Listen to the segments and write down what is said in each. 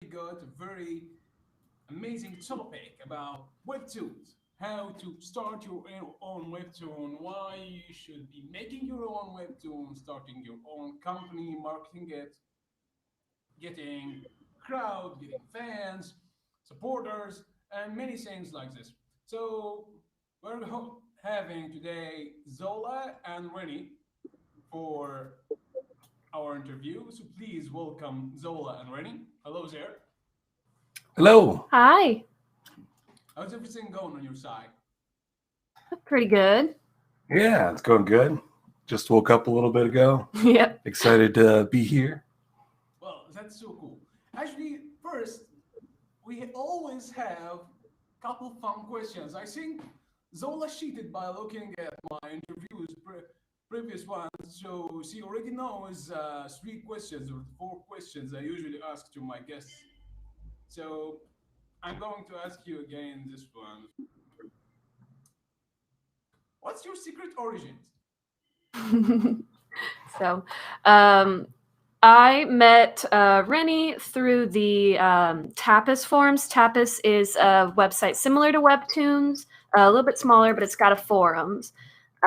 got a very amazing topic about webtoons. How to start your own webtoon, why you should be making your own webtoon, starting your own company, marketing it, getting crowd, getting fans, supporters, and many things like this. So we're having today Zola and Renny for our interview. So please welcome Zola and Renny. Hello there. Hello. Hi. How's everything going on your side? Pretty good. Yeah, it's going good. Just woke up a little bit ago. Yep. Excited to be here. Well, that's so cool. Actually, first, we always have a couple fun questions. I think Zola cheated by looking at my interviews, previous ones, so she already knows three questions or four questions I usually ask to my guests. So I'm going to ask you again this one. What's your secret origins? So, um, I met Rennie through the Tapas forums. Tapas is a website similar to Webtoons, a little bit smaller, but it's got a forums.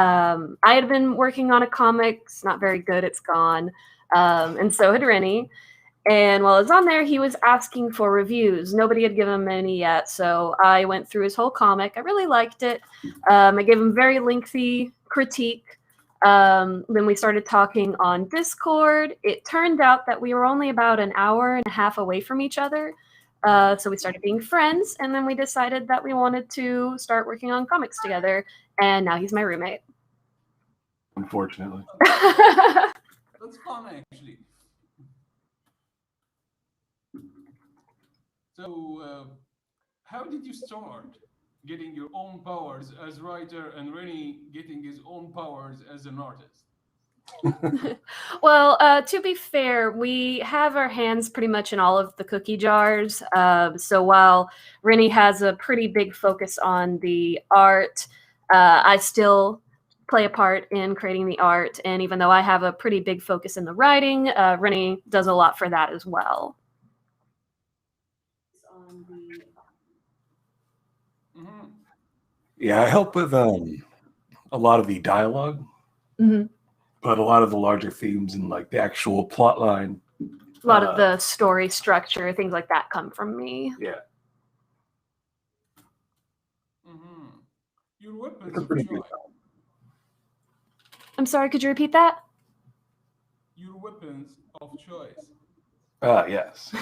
I had been working on a comic. It's not very good. It's gone. And so had Rennie. And while I was on there, he was asking for reviews. Nobody had given him any yet, so I went through his whole comic. I really liked it. I gave him very lengthy critique. Then we started talking on Discord. It turned out that we were only about an hour and a half away from each other. So we started being friends, and then we decided that we wanted to start working on comics together. And now he's my roommate. Unfortunately. That's fun, actually. So, how did you start getting your own powers as writer and Rennie getting his own powers as an artist? Well, to be fair, we have our hands pretty much in all of the cookie jars. So while Rennie has a pretty big focus on the art, I still play a part in creating the art. And even though I have a pretty big focus in the writing, Rennie does a lot for that as well. Mm-hmm. Yeah, I help with a lot of the dialogue, Mhm. but a lot of the larger themes and like the actual plot line. A lot of the story structure, things like that come from me. Yeah, Mm-hmm. Your weapons it's a of pretty good choice. I'm sorry, could you repeat that? Your weapons of choice. Yes.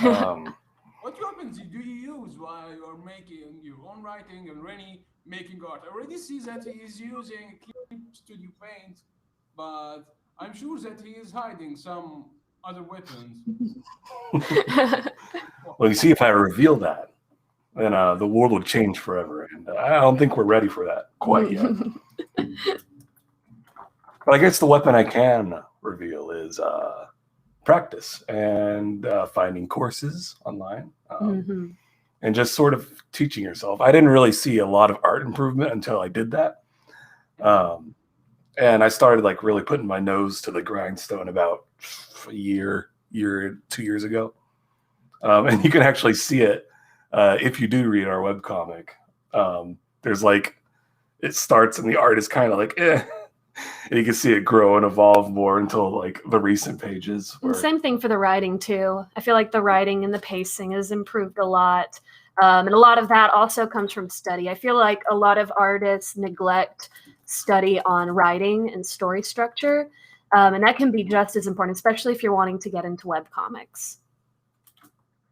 What weapons do you use while you are making your own writing and Rennie making art? I already see that he is using Clip Studio Paint, but I'm sure that he is hiding some other weapons. Well, you see, if I reveal that, then the world would change forever, and I don't think we're ready for that quite yet. But I guess the weapon I can reveal is practice and finding courses online Mhm. and just sort of teaching yourself. I didn't really see a lot of art improvement until I did that. And I started like really putting my nose to the grindstone about a year, 2 years ago. And you can actually see it if you do read our webcomic. There's like, it starts and the art is kind of like, eh. And you can see it grow and evolve more until like the recent pages. And same thing for the writing too. I feel like the writing and the pacing has improved a lot. And a lot of that also comes from study. I feel like a lot of artists neglect study on writing and story structure. And that can be just as important, especially if you're wanting to get into webcomics.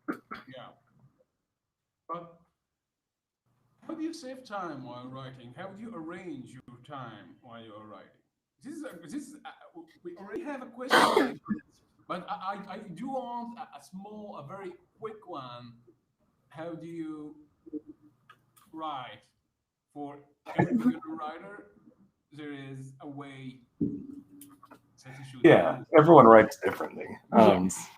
Yeah. But how do you save time while writing? How do you arrange your time while you are writing? We already have a question like this, but I do want a very quick one. How do you write? For every beginner writer, there is a way that you should Yeah, use. everyone writes differently. Yes.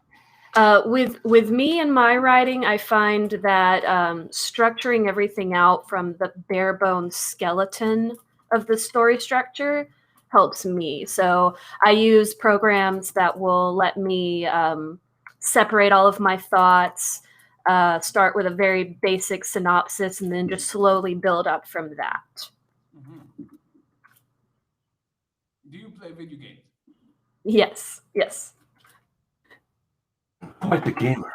With me and my writing, I find that structuring everything out from the bare bones skeleton of the story structure helps me. So I use programs that will let me separate all of my thoughts, start with a very basic synopsis and then just slowly build up from that. Mhm. Do you play video games? Yes, yes. Quite the gamer.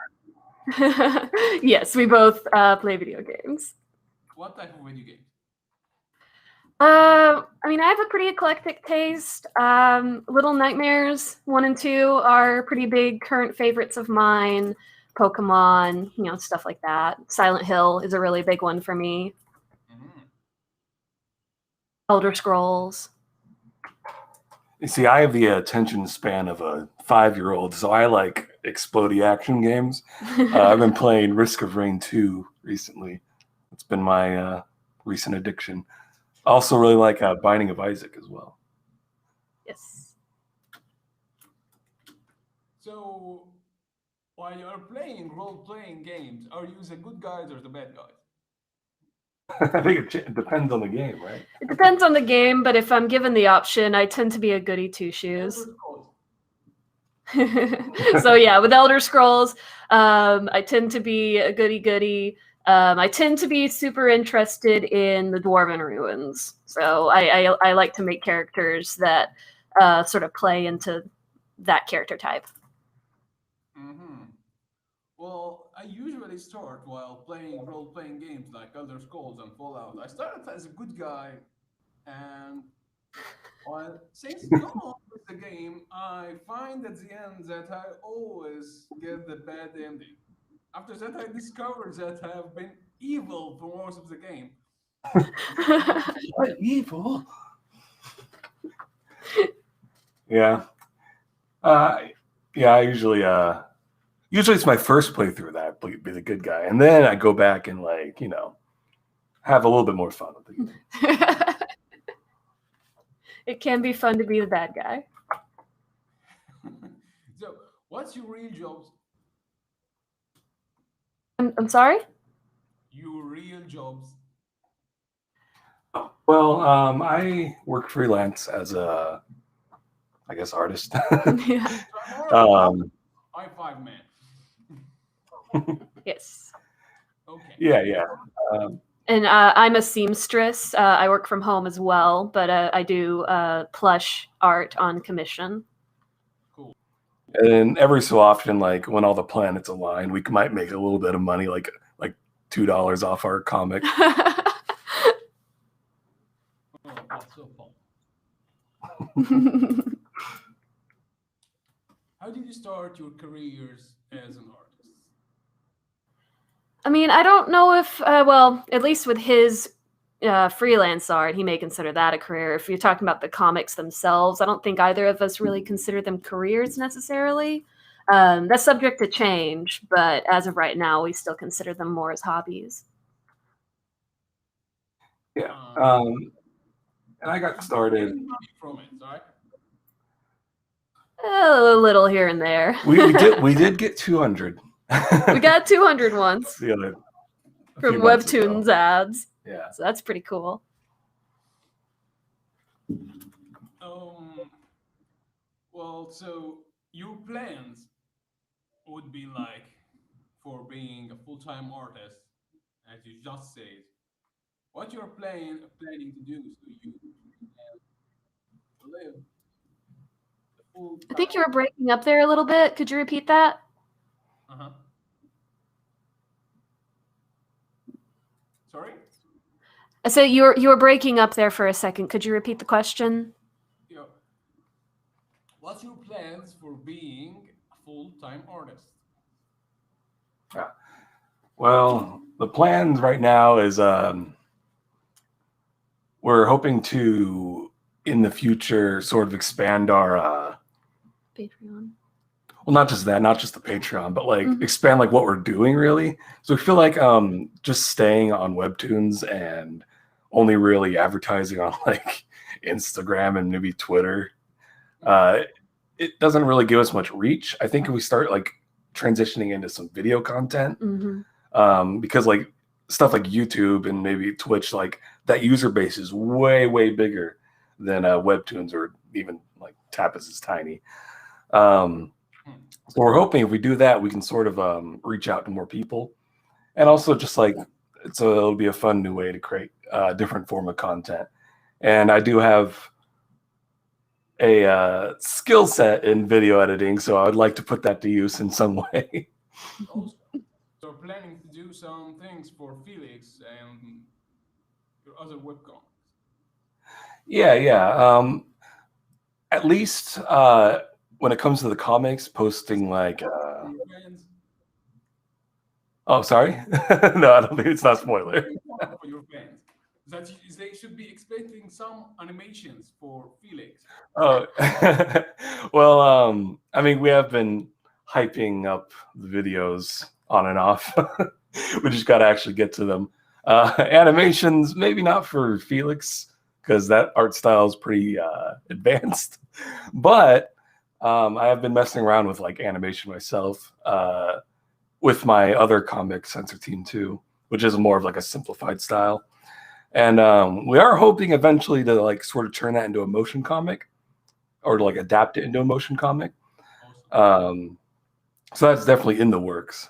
Yes, we both play video games. What type of video games? I mean, I have a pretty eclectic taste. Little Nightmares 1 and 2 are pretty big current favorites of mine. Pokemon, stuff like that. Silent Hill is a really big one for me. Mhm. Elder Scrolls. You see, I have the attention span of a 5-year-old, so I like explodey action games. I've been playing Risk of Rain 2 recently. It's been my recent addiction. I also really like Binding of Isaac as well. Yes. So, while you're playing role-playing games, are you the good guys or the bad guys? I think it depends on the game, right? It depends on the game, but if I'm given the option, I tend to be a goody two-shoes. Elder Scrolls. So yeah, with Elder Scrolls, I tend to be a goody-goody. I tend to be super interested in the Dwarven ruins. So I like to make characters that sort of play into that character type. Mm-hmm. Well, I usually start while playing role-playing games like Elder Scrolls and Fallout. I started as a good guy, and while things go on with the game, I find at the end that I always get the bad ending. After that, I discovered that I have been evil for most of the game. What evil? Yeah. Yeah, I usually it's my first playthrough that I be the good guy. And then I go back and have a little bit more fun with the game. It can be fun to be the bad guy. So, what's your real jobs? I'm sorry? Your real jobs? Well, I work freelance as a, I guess, artist. Yeah. High five, man. Yes. Okay. Yeah. And I'm a seamstress. I work from home as well, but I do plush art on commission. Cool. And every so often, like when all the planets align, we might make a little bit of money, like $2 off our comic. Oh, that's so fun. How did you start your careers as an artist? I mean, I don't know if, well, at least with his freelance art, he may consider that a career. If you're talking about the comics themselves, I don't think either of us really consider them careers necessarily. That's subject to change, but as of right now, we still consider them more as hobbies. Yeah. And I got started. Getting money from it, right? A little here and there. We did get 200. We got 200 once The other from Webtoons ads. Yeah. So that's pretty cool. Well, so your plans would be like for being a full-time artist, as you just said. What you're planning to do so you can live the full I think you were breaking up there a little bit. Could you repeat that? Uh-huh. Sorry? I said you were breaking up there for a second. Could you repeat the question? Yeah. What's your plans for being a full-time artist? Yeah. Well, the plans right now is we're hoping to, in the future, sort of expand our Patreon. well, not just that, not just the Patreon, but like expand like what we're doing really. So we feel like just staying on Webtoons and only really advertising on like Instagram and maybe Twitter, it doesn't really give us much reach. I think if we start like transitioning into some video content, because like stuff like YouTube and maybe Twitch, like that user base is way, way bigger than Webtoons, or even like Tapas is tiny. So we're hoping if we do that, we can sort of reach out to more people, and also just like it'll be a fun new way to create a different form of content. And I do have a skill set in video editing, so I would like to put that to use in some way. Also, so planning to do some things for Felix and your other webcomics. Yeah. At least when it comes to the comics, posting like. For your fans, Oh, sorry. No, I don't think it's not spoiler. for your fans, that they should be expecting some animations for Felix. Oh, well, I mean, we have been hyping up the videos on and off. We just got to actually get to them. Animations, maybe not for Felix, because that art style is pretty advanced. But I have been messing around with like animation myself with my other comic, Censor Team 2, which is more of like a simplified style. And we are hoping eventually to like sort of turn that into a motion comic, or to like adapt it into a motion comic. So that's definitely in the works.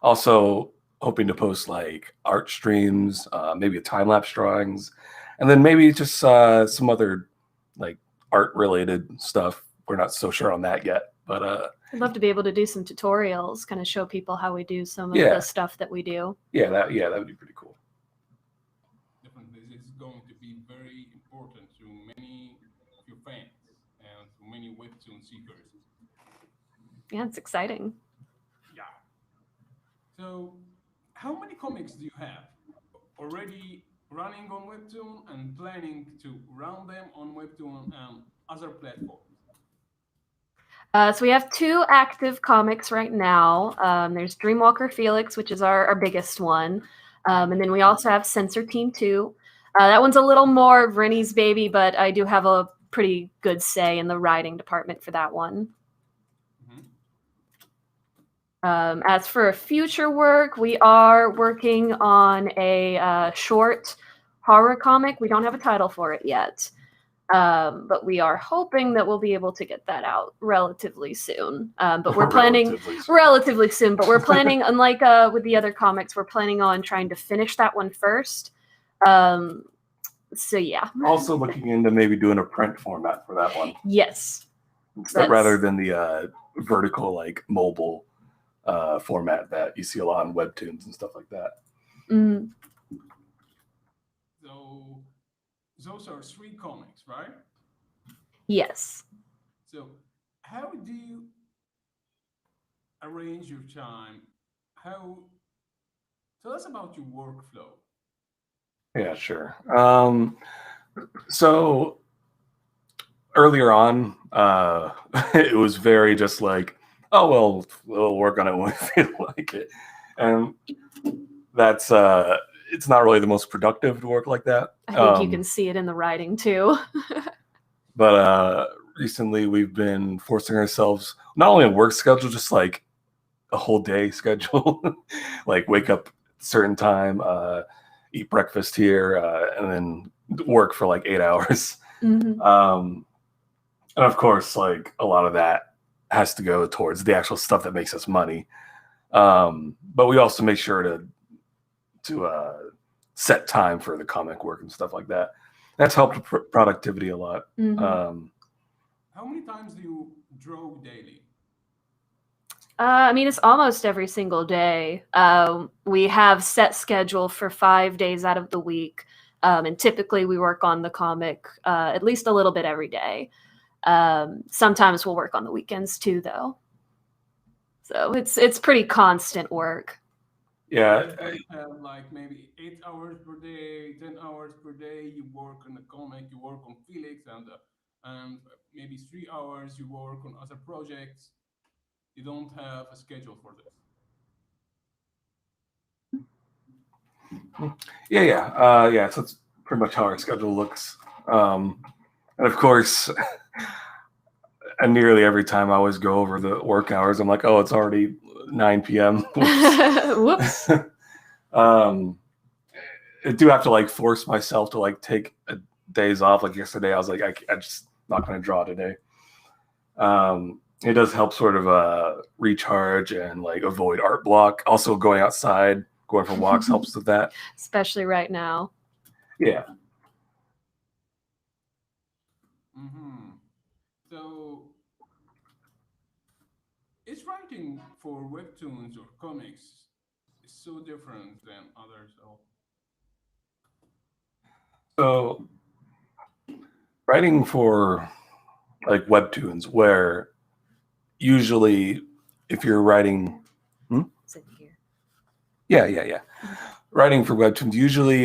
Also hoping to post like art streams, maybe a time-lapse drawings, and then maybe just some other like art related stuff. We're not so sure on that yet, but I'd love to be able to do some tutorials, kind of show people how we do some of Yeah. the stuff that we do. that would be pretty cool. Definitely, this is going to be very important to many of your fans and to many webtoon seekers. Yeah, it's exciting. Yeah. So, how many comics do you have already running on Webtoon and planning to run them on Webtoon and other platforms? So we have 2 active comics right now. There's Dreamwalker Felix, which is our biggest one. And then we also have Censor Team 2. That one's a little more Rennie's baby, but I do have a pretty good say in the writing department for that one. As for future work, we are working on a short horror comic. We don't have a title for it yet. But we are hoping that we'll be able to get that out relatively soon. But we're planning relatively soon. But we're planning, unlike with the other comics, we're planning on trying to finish that one first. So yeah. Also looking into maybe doing a print format for that one. Yes. Rather than the vertical like mobile format that you see a lot on Webtoons and stuff like that. Mm. So, those are 3 comics, right? Yes. So, how do you arrange your time? Tell us about your workflow. Yeah, sure. So earlier on, it was very just like, oh, well, we'll work on it when we feel like it. And that's, it's not really the most productive to work like that. I think you can see it in the writing too. But recently we've been forcing ourselves, not only a work schedule, just like a whole day schedule, like wake up at a certain time, eat breakfast here, and then work for like 8 hours. Mm-hmm. And of course, like a lot of that has to go towards the actual stuff that makes us money. But we also make sure to set time for the comic work and stuff like that. That's helped with productivity a lot. Mm-hmm. How many times do you draw daily? I mean, it's almost every single day. We have set schedule for 5 days out of the week. And typically we work on the comic at least a little bit every day. Sometimes we'll work on the weekends too, though. So it's pretty constant work. Yeah. You have like maybe 8 hours per day, 10 hours per day. You work on the comic, you work on Felix, and maybe 3 hours you work on other projects. You don't have a schedule for this. Yeah. So that's pretty much how our schedule looks. And of course, and nearly every time I always go over the work hours, I'm like, oh, it's already 9 p.m. Whoops. I do have to like force myself to like take days off. Like yesterday, I was like, I'm just not going to draw today. it does help sort of recharge and like avoid art block. Also, going outside, going for walks helps with that. Especially right now. Yeah. So, is writing for webtoons or comics so different than others? So writing for like webtoons, where usually if you're writing, Sit here. yeah, writing for webtoons, usually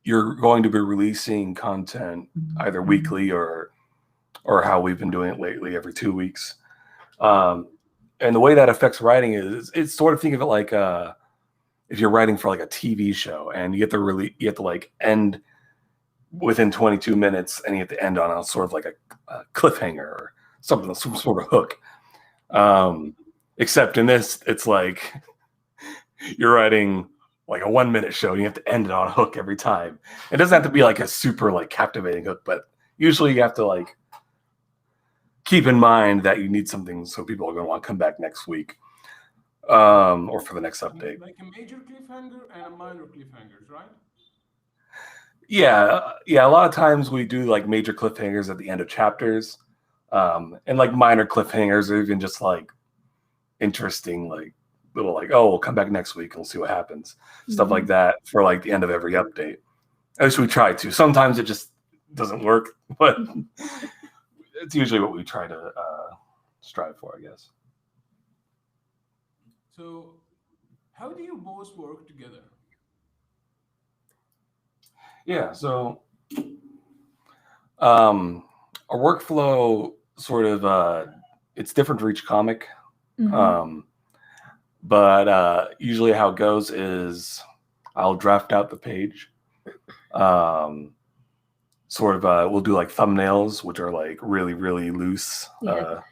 you're going to be releasing content either weekly or how we've been doing it lately, every 2 weeks. And the way that affects writing is it's sort of think of it like if you're writing for like a TV show and you have to like end within 22 minutes and you have to end on a sort of like a cliffhanger or something, some sort of hook. Except in this, it's like you're writing like a 1 minute show and you have to end it on a hook every time. It doesn't have to be like a super like captivating hook, but usually you have to like keep in mind that you need something so people are going to want to come back next week or for the next update. Like a major cliffhanger and a minor cliffhangers, right? Yeah. A lot of times we do like major cliffhangers at the end of chapters, and like minor cliffhangers or even just like interesting, like little like, oh, we'll come back next week and we'll see what happens. Stuff like that for like the end of every update. At least we try to. Sometimes it just doesn't work, but it's usually what we try to strive for, I guess. So, how do you both work together? Yeah. So our workflow sort of it's different for each comic. But usually how it goes is I'll draft out the page. Sort of we'll do like thumbnails, which are like really, really loose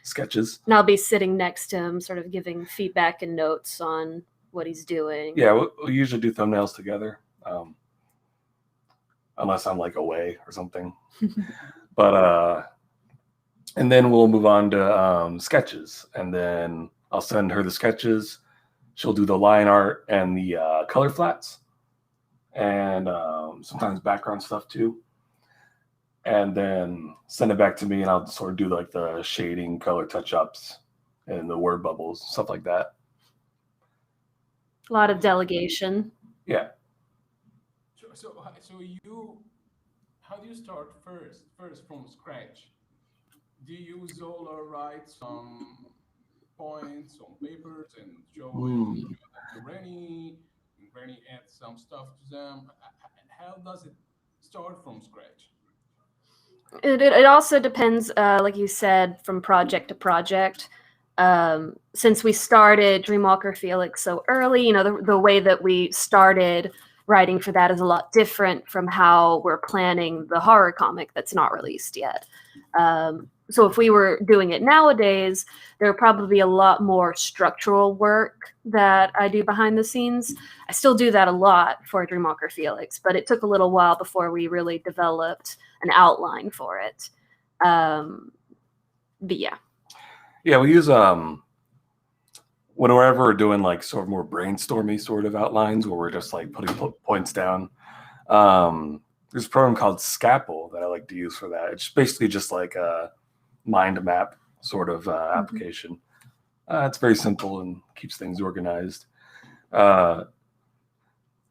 sketches. And I'll be sitting next to him, sort of giving feedback and notes on what he's doing. Yeah, we'll usually do thumbnails together, unless I'm like away or something. But and then we'll move on to sketches, and then I'll send her the sketches. She'll do the line art and the color flats, and sometimes background stuff too. And then send it back to me, and I'll sort of do like the shading, color touch-ups, and the word bubbles, stuff like that. A lot of delegation. Yeah. So you, how do you start first from scratch? Do you Zola write some points on papers and show them to Renny, and Renny adds some stuff to them? How does it start from scratch? It also depends, like you said, from project to project. Since we started Dreamwalker Felix so early, the way that we started writing for that is a lot different from how we're planning the horror comic that's not released yet. So if we were doing it nowadays, there would probably be a lot more structural work that I do behind the scenes. I still do that a lot for Dreamwalker Felix, but it took a little while before we really developed an outline for it. But yeah. Yeah, we use whenever we're doing like sort of more brainstormy sort of outlines where we're just like putting points down. There's a program called Scapple that I like to use for that. It's basically just like a mind map sort of application. It's very simple and keeps things organized.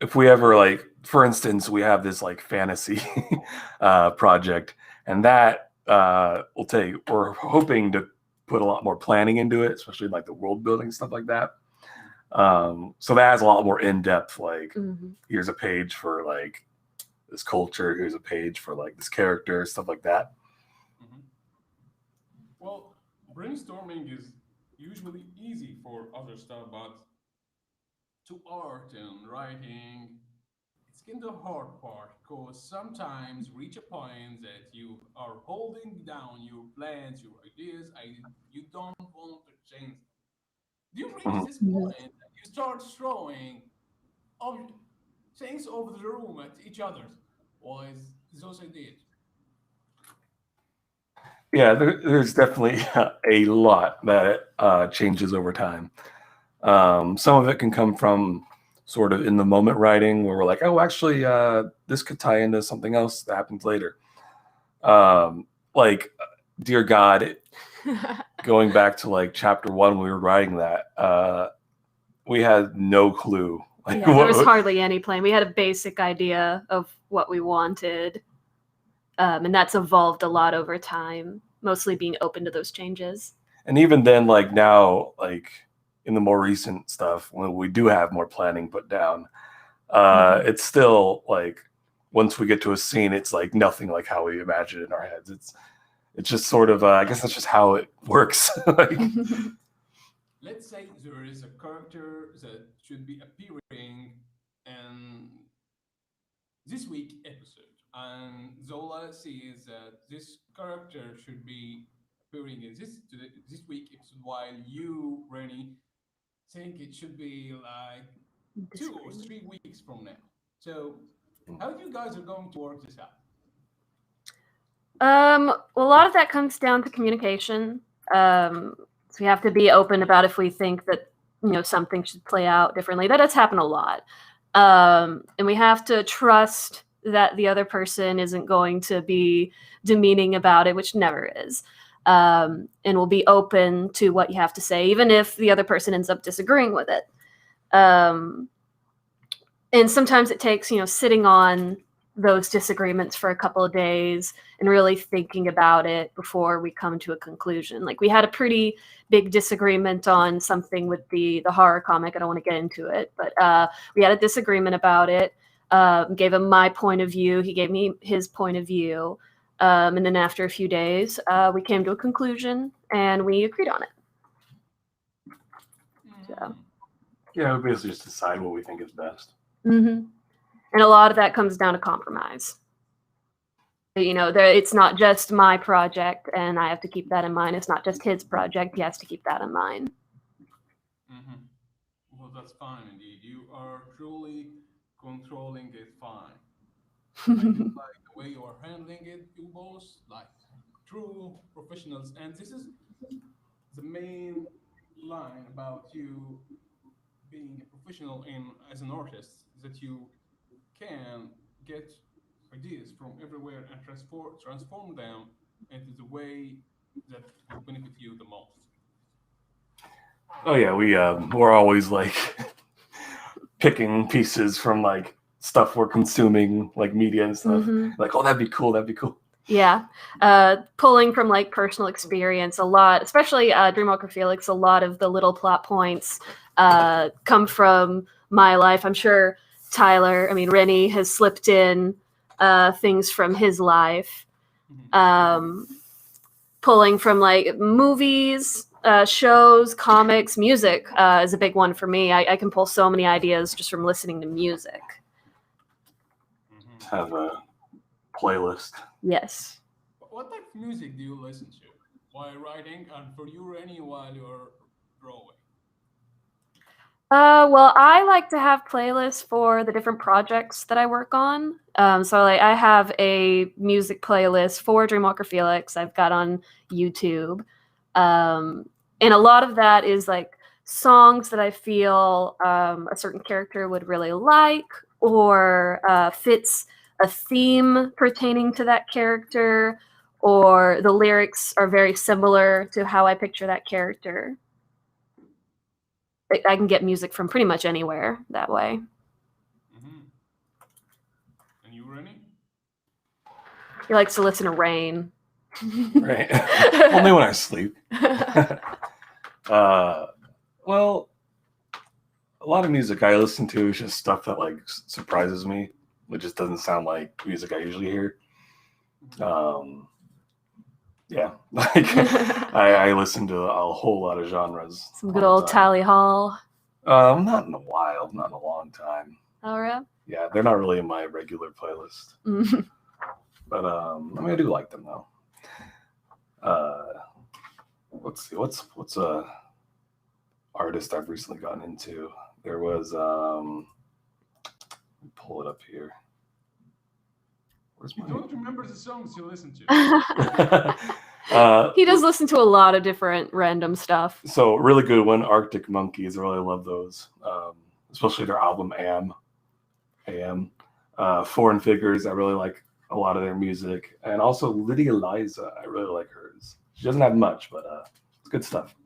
If we ever like, for instance, we have this like fantasy project, and that we're hoping to put a lot more planning into it, especially like the world building stuff like that. So that has a lot more in-depth, like here's a page for like this culture, here's a page for like this character, stuff like that. Well, brainstorming is usually easy for other stuff, but to art and writing, it's kind of the hard part, because sometimes reach a point that you are holding down your plans, your ideas, you don't want to change them. Do you reach this point that you start throwing things over the room at each other? Or is those ideas? Yeah, there's definitely a lot that changes over time. Some of it can come from sort of in the moment writing where we're like, oh, actually, this could tie into something else that happens later. Like, dear God, going back to like chapter 1, we were writing that. We had no clue. Like, Yeah, there was hardly any plan. We had a basic idea of what we wanted, and that's evolved a lot over time, mostly being open to those changes. And even then, like now, like in the more recent stuff, when we do have more planning put down, it's still like once we get to a scene, it's like nothing like how we imagine it in our heads. It's just sort of I guess that's just how it works. Like, Let's say there is a character that should be appearing in this week episode, and Zola sees that this character should be appearing in this week episode, while you, Rennie, think it should be like 2 or 3 weeks from now. So, how you guys are going to work this out? Well, a lot of that comes down to communication. So we have to be open about if we think that something should play out differently. That does happen a lot, and we have to trust that the other person isn't going to be demeaning about it, which never is, and we'll be open to what you have to say, even if the other person ends up disagreeing with it. And sometimes it takes sitting on those disagreements for a couple of days and really thinking about it before we come to a conclusion. Like, we had a pretty big disagreement on something with the horror comic. I don't want to get into it, but we had a disagreement about it. Gave him my point of view. He gave me his point of view. And then after a few days, we came to a conclusion and we agreed on it. So. Yeah, we basically just decide what we think is best. Mm-hmm. And a lot of that comes down to compromise. It's not just my project, and I have to keep that in mind. It's not just his project. He has to keep that in mind. Mm-hmm. Well, that's fine indeed. You are truly controlling it fine. I do like the way you are handling it. You both like true professionals, and this is the main line about you being a professional as an artist, that you can get ideas from everywhere and transform them into the way that will benefit you the most. Oh yeah, we're always like picking pieces from like stuff we're consuming, like media and stuff. Like, oh, that'd be cool. Yeah, pulling from like personal experience a lot, especially Dreamwalker Felix. A lot of the little plot points come from my life. I'm sure Rennie has slipped in things from his life. Pulling from like movies, shows, comics, music is a big one for me. I can pull so many ideas just from listening to music. Have a playlist. Yes. What type of music do you listen to while writing, and for you, Rennie, while you're drawing? Well, I like to have playlists for the different projects that I work on. So like I have a music playlist for Dreamwalker Felix I've got on YouTube. And a lot of that is like songs that I feel a certain character would really like, or fits a theme pertaining to that character, or the lyrics are very similar to how I picture that character. I can get music from pretty much anywhere that way. And you, Rennie? He likes to listen to rain. Right. Only when I sleep. Well, a lot of music I listen to is just stuff that like surprises me. It just doesn't sound like music I usually hear. Yeah, like I listen to a whole lot of genres. Some good old Tally Hall. Not in a while, not in a long time. All right. Yeah, they're not really in my regular playlist. But I mean, I do like them though. Let's see, what's a artist I've recently gotten into? There was let me pull it up here. You don't remember the songs you listen to. He does listen to a lot of different random stuff. So really good one, Arctic Monkeys. I really love those, especially their album AM. Foreign Figures, I really like a lot of their music, and also Lydia Liza, I really like hers. She doesn't have much, but it's good stuff.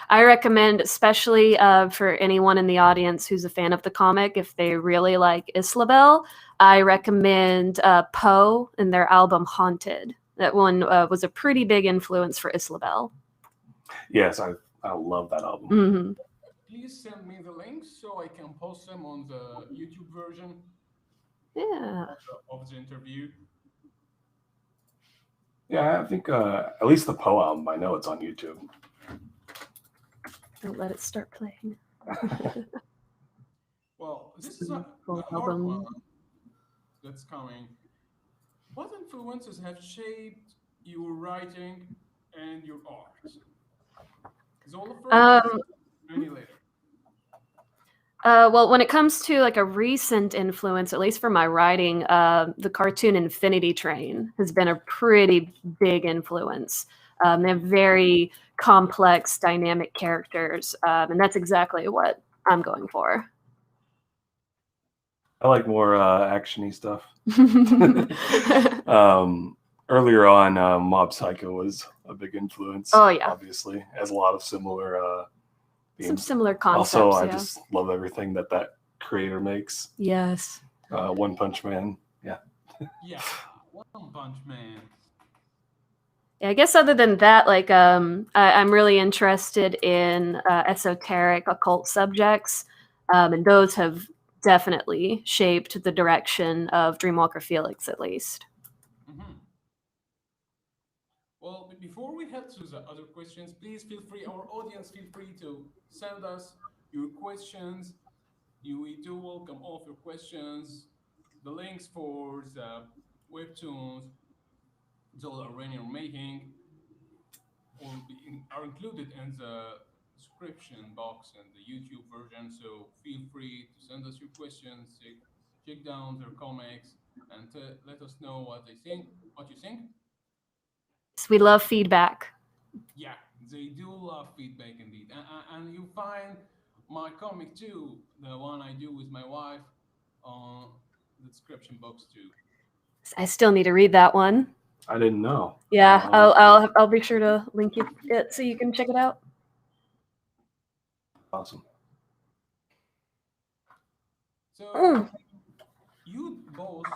I recommend, especially for anyone in the audience who's a fan of the comic, if they really like Islabel, I recommend Poe and their album Haunted. That one was a pretty big influence for Islabel. Yes, I love that album. Mm-hmm. Please send me the links so I can post them on the YouTube version Yeah. of the interview. Yeah, I think at least the Poe album, I know it's on YouTube. Don't let it start playing. Well, this is a Full hard album. one that's coming. What influences have shaped your writing and your art? Zola first, Renny later. Well, when it comes to like a recent influence, at least for my writing, the cartoon Infinity Train has been a pretty big influence. They have very complex, dynamic characters, and that's exactly what I'm going for. I like more actiony stuff. Earlier on, Mob Psycho was a big influence. Oh, yeah. Obviously, has a lot of similar Some themes. similar concepts. Also, I yeah. just love everything that creator makes. Yes. One Punch Man. Yeah. Yeah, One Punch Man. Yeah, I guess other than that, like I'm really interested in esoteric occult subjects, and those have definitely shaped the direction of Dreamwalker Felix, at least. Mm-hmm. Well, before we head to the other questions, please feel free, our audience, feel free to send us your questions. We do welcome all of your questions. The links for the webtoons Zola Renny are making are included in the description box and the YouTube version. So feel free to send us your questions, check down their comics, and let us know what you think. We love feedback. Yeah, they do love feedback indeed. And you find my comic too, the one I do with my wife, on the description box too. I still need to read that one. I didn't know. Yeah, I'll be sure to link it so you can check it out. Awesome. So you both,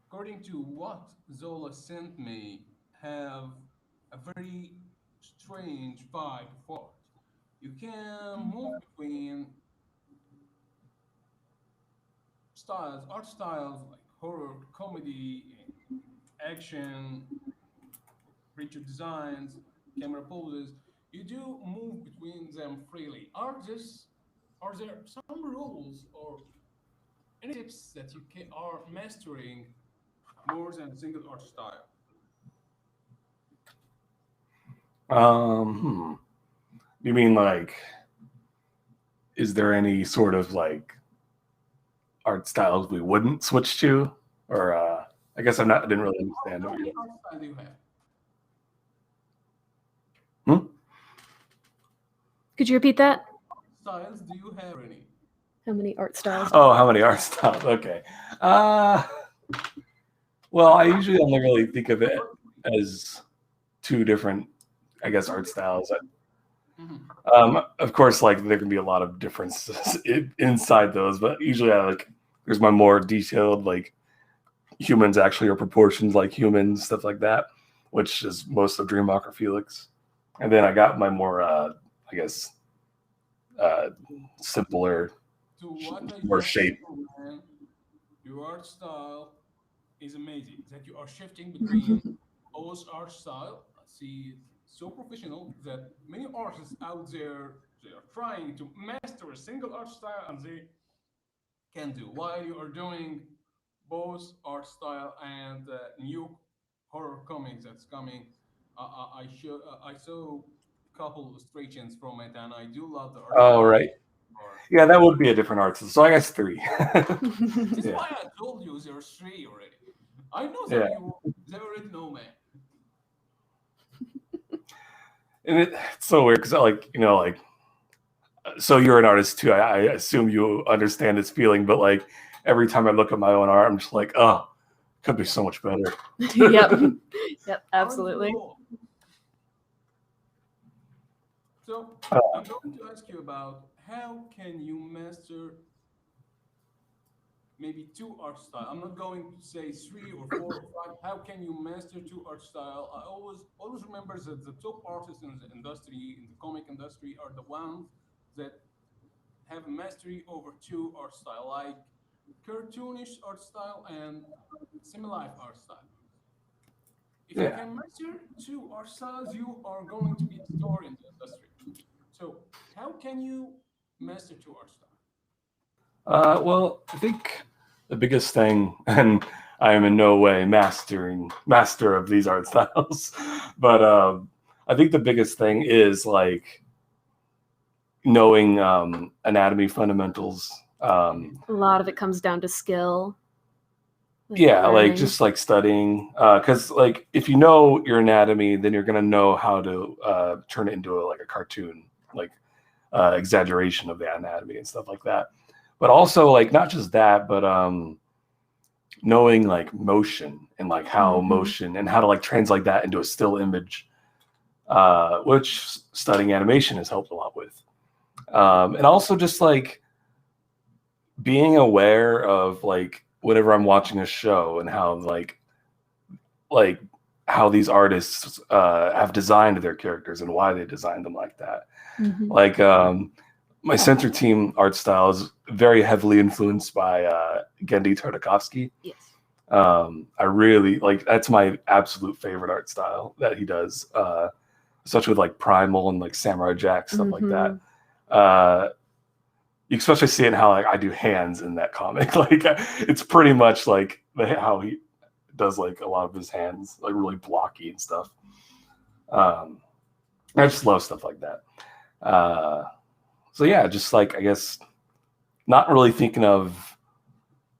according to what Zola sent me, have a very strange vibe of art. You can move between art styles like horror, comedy, action, creature designs, camera poses. You do move between them freely. Are there some rules or any tips that you are mastering more than a single art style? You mean like, is there any sort of like art styles we wouldn't switch to, or I guess I didn't really understand. How many art styles do you have? Could you repeat that? What styles do you have, Renny? How many art styles? Oh, how many art styles? Okay. Well, I usually only really think of it as two different, I guess, art styles. Of course, like there can be a lot of differences inside those, but usually there's my more detailed, like humans actually are proportioned like humans, stuff like that, which is most of Dreamwalker Felix. And then I got my more, I guess, simpler, more shape. Your art style is amazing. That you are shifting between both art style. I see so professional that many artists out there, they are trying to master a single art style and they can do. While you are doing both art style and new horror comics that's coming, I saw a couple illustrations from it, and I do love the art. Oh, right. Yeah, that would be a different art. So I guess 3. This is why I told you there are 3 already. I know that you already know, man. and it's so weird because like like so you're an artist too. I assume you understand this feeling, but like every time I look at my own art, I'm just like, oh, it could be so much better. Yep. Yep, absolutely. So I'm going to ask you about how can you master maybe 2 art style. I'm not going to say 3 or 4 or 5. How can you master 2 art style? I always remember that the top artists in the industry, in the comic industry, are the ones that have mastery over 2 art style, like cartoonish art style and semi-life art style. If you can master 2 art styles, you are going to be a star in the industry. So how can you master 2 art style? Well, I think the biggest thing, and I am in no way master of these art styles, but I think the biggest thing is like knowing anatomy fundamentals. A lot of it comes down to skill. Yeah, like just like studying, because like if you know your anatomy, then you're gonna know how to turn it into like a cartoon, like exaggeration of the anatomy and stuff like that. But also like not just that, but knowing like motion and like how motion and how to like translate that into a still image, which studying animation has helped a lot with. And also just like being aware of like whenever I'm watching a show and how like how these artists have designed their characters and why they designed them like that. Like my Censor team art style is very heavily influenced by Genndy Tartakovsky. Yes. I really like, that's my absolute favorite art style that he does, especially with like Primal and like Samurai Jack, stuff like that. You especially see it in how like I do hands in that comic. Like it's pretty much like how he does like a lot of his hands, like really blocky and stuff. I just love stuff like that. So yeah, just like I guess not really thinking of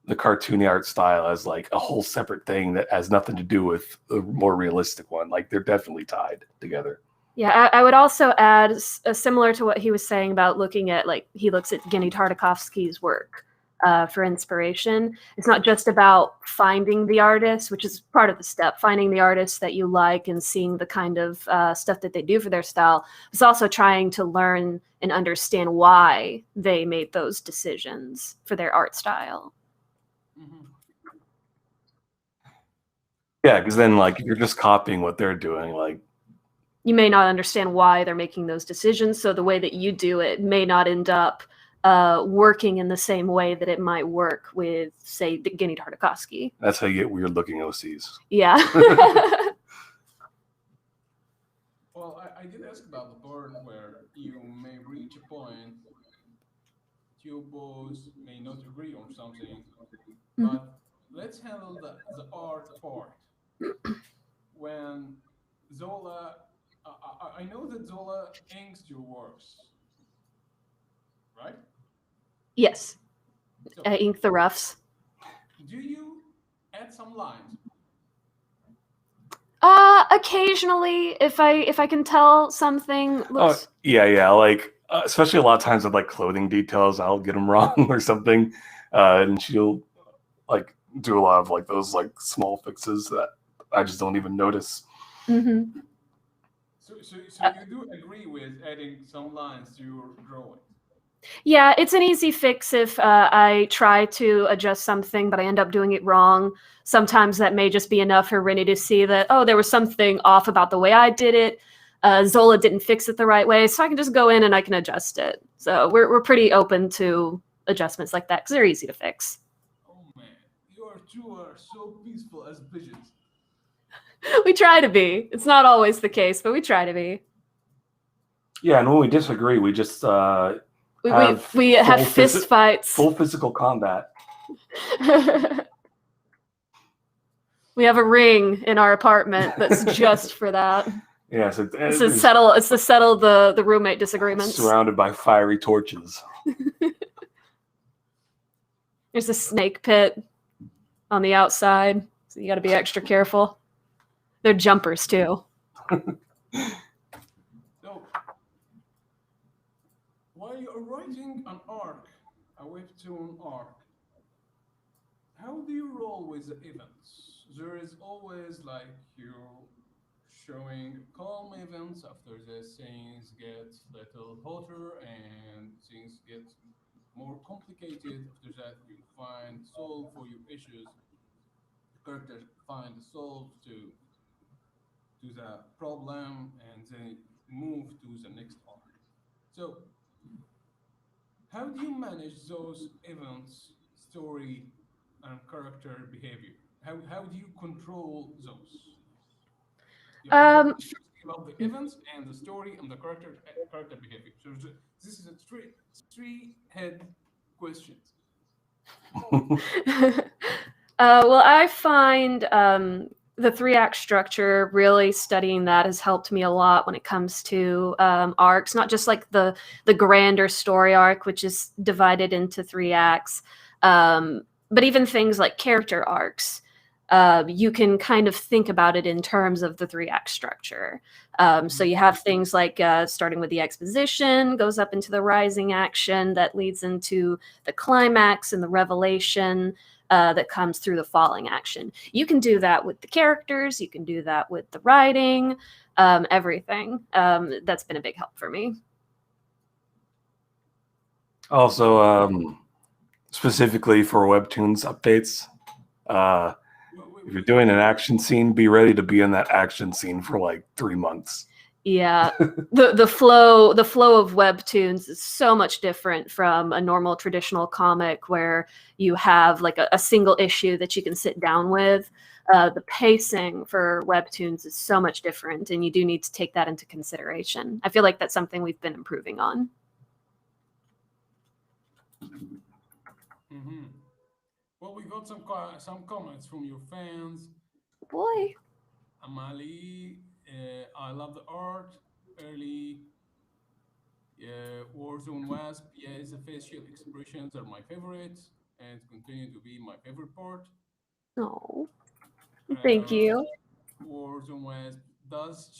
the cartoony art style as like a whole separate thing that has nothing to do with the more realistic one. Like they're definitely tied together. Yeah, I would also add, similar to what he was saying about looking at, like, he looks at Genndy Tartakovsky's work for inspiration. It's not just about finding the artist, which is part of the step, finding the artist that you like and seeing the kind of stuff that they do for their style. It's also trying to learn and understand why they made those decisions for their art style. Yeah, because then like you're just copying what they're doing. Like you may not understand why they're making those decisions, so the way that you do it may not end up working in the same way that it might work with, say, the Genndy Tartakovsky. That's how you get weird-looking OCs. Yeah. Well, I did ask about the part where you may reach a point, you both may not agree on something, but let's handle the art part. When Zola, I know that Zola inks your works, right? Yes. So, I ink the roughs. do you add some lines? Occasionally, if I can tell something looks. Oh, yeah. Like especially a lot of times with like clothing details, I'll get them wrong or something, and she'll like do a lot of like those like small fixes that I just don't even notice. So you do agree with adding some lines to your drawing? Yeah, it's an easy fix if I try to adjust something, but I end up doing it wrong. Sometimes that may just be enough for Renny to see that, oh, there was something off about the way I did it. Zola didn't fix it the right way, so I can just go in and I can adjust it. So we're pretty open to adjustments like that because they're easy to fix. Oh man, you two are so peaceful as pigeons. We try to be. It's not always the case, but we try to be. Yeah, and when we disagree, we just we have fist fights. Full physical combat. We have a ring in our apartment that's just for that. Yes, it's to settle the roommate disagreements. Surrounded by fiery torches. There's a snake pit on the outside, so you got to be extra careful. They're jumpers too. So writing an arc, a webtoon arc, how do you roll with the events? There is always like you showing calm events. After this, things get little hotter and things get more complicated. After that, you find solve for your issues. The characters find a solve to the problem and then move to the next arc. So, how do you manage those events, story, and character behavior? How do you control those? You have to Um, focus about the events and the story and the character behavior. So this is a three head questions. well, I find the three act structure, really studying that has helped me a lot when it comes to arcs, not just like the grander story arc, which is divided into three acts, but even things like character arcs. You can kind of think about it in terms of the three act structure. So you have things like starting with the exposition, goes up into the rising action that leads into the climax and the revelation that comes through the falling action. You can do that with the characters, you can do that with the writing, everything. That's been a big help for me. Also, specifically for Webtoons updates, if you're doing an action scene, be ready to be in that action scene for like 3 months. Yeah, the flow of Webtoons is so much different from a normal traditional comic where you have like a single issue that you can sit down with. The pacing for Webtoons is so much different, and you do need to take that into consideration. I feel like that's something we've been improving on. Mm-hmm. Well, we got some comments from your fans. Boy. Amali, I love the art. Early Warzone Wasp, yes, the facial expressions are my favorites and continue to be my favorite part. Oh, thank Uh, you. Warzone Wasp, does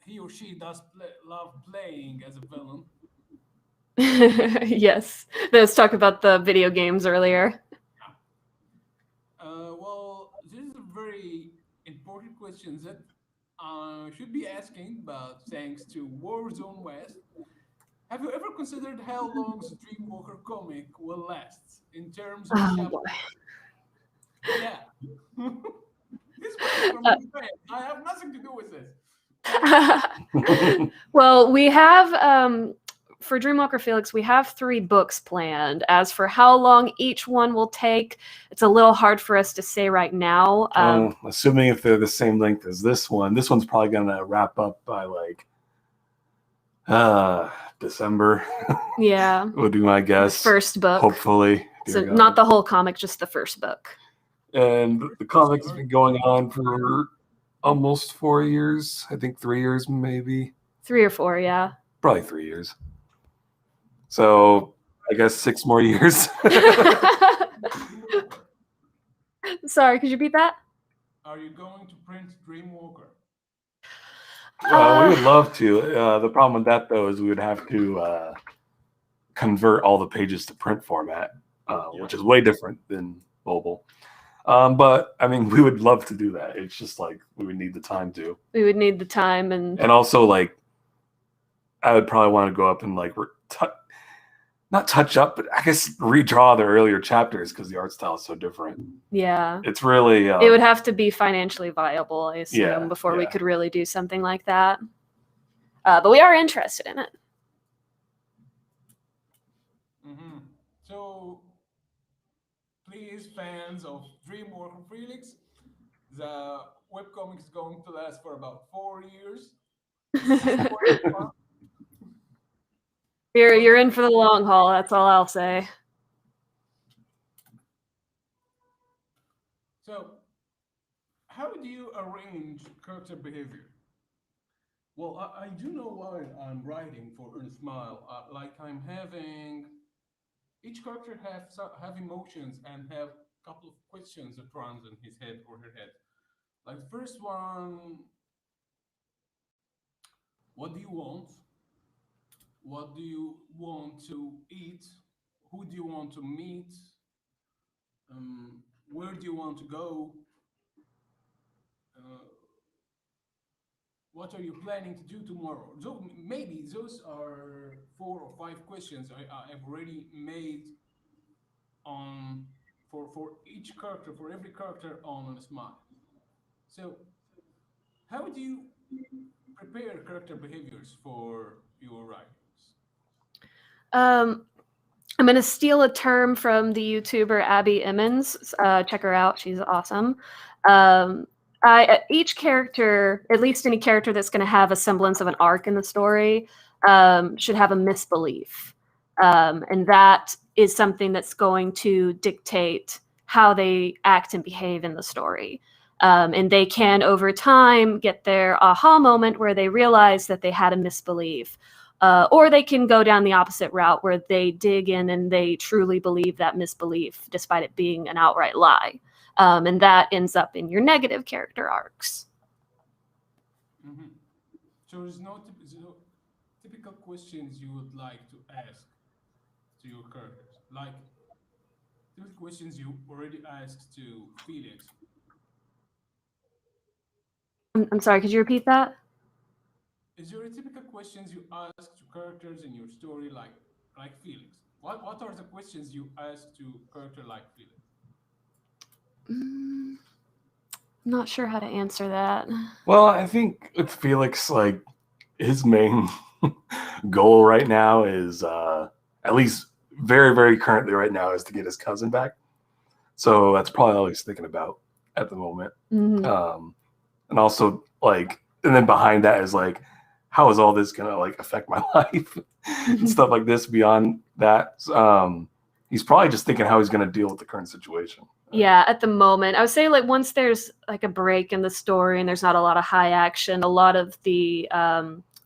he or she love playing as a villain? Yes, let's talk about the video games earlier. Well, this is a very important question that I should be asking, but thanks to Warzone West, have you ever considered how long the Dreamwalker comic will last in terms of Oh chapters? boy. Yeah. This question from Uh, your fan. I have nothing to do with this. well, we have for Dreamwalker Felix, we have 3 books planned. As for how long each one will take, it's a little hard for us to say right now. Assuming if they're the same length as this one's probably gonna wrap up by like December. Yeah, would be my guess. the first book. Hopefully. So not the whole comic, just the first book. And the comic's been going on for almost 4 years. I think 3 years, maybe. 3 or 4, yeah. Probably 3 years. So I guess 6 more years. Sorry, could you repeat that? Are you going to print Dreamwalker? We would love to. The problem with that, though, is we would have to convert all the pages to print format, which is way different than mobile. But I mean, we would love to do that. It's just like we would need the time to. We would need the time, and also like I would probably want to go up and like not touch up, but I guess redraw the earlier chapters because the art style is so different. Yeah, it's really it would have to be financially viable, I assume, Yeah, before we yeah. could really do something like that. But we are interested in it. Mm-hmm. So, please, fans of Dreamwalker Felix, the webcomic is going to last for about 4 years. You're in for the long haul. That's all I'll say. So, how do you arrange character behavior? Well, I do know while I'm writing for Ensmile, like I'm having each character have emotions and have a couple of questions that runs in his head or her head. Like the first one, what do you want? What do you want to eat? Who do you want to meet? Where do you want to go? Uh, what are you planning to do tomorrow? So maybe those are 4 or 5 questions I've already made on for each character, for every character on Smile. So how do you prepare character behaviors for your writings? Um, I'm going to steal a term from the YouTuber Abby Emmons. Check her out; she's awesome. Um, each character, at least any character that's going to have a semblance of an arc in the story, should have a misbelief, and that is something that's going to dictate how they act and behave in the story. And they can, over time, get their aha moment where they realize that they had a misbelief. Or they can go down the opposite route where they dig in and they truly believe that misbelief, despite it being an outright lie. And that ends up in your negative character arcs. Mhm. So there's no typical questions you would like to ask to your characters, like typical questions you already asked to Felix. I'm sorry, could you repeat that? Is there a typical questions you ask to characters in your story, like Felix? What are the questions you ask to character like Felix? Mm, I'm not sure how to answer that. Well, I think with Felix, like his main goal right now is, at least very, very currently right now, is to get his cousin back. So that's probably all he's thinking about at the moment. Mhm. And also like, and then behind that is like, how is all this gonna like affect my life and stuff like this beyond that. He's probably just thinking how he's gonna deal with the current situation. Yeah, at the moment, I would say like once there's like a break in the story and there's not a lot of high action, a lot of the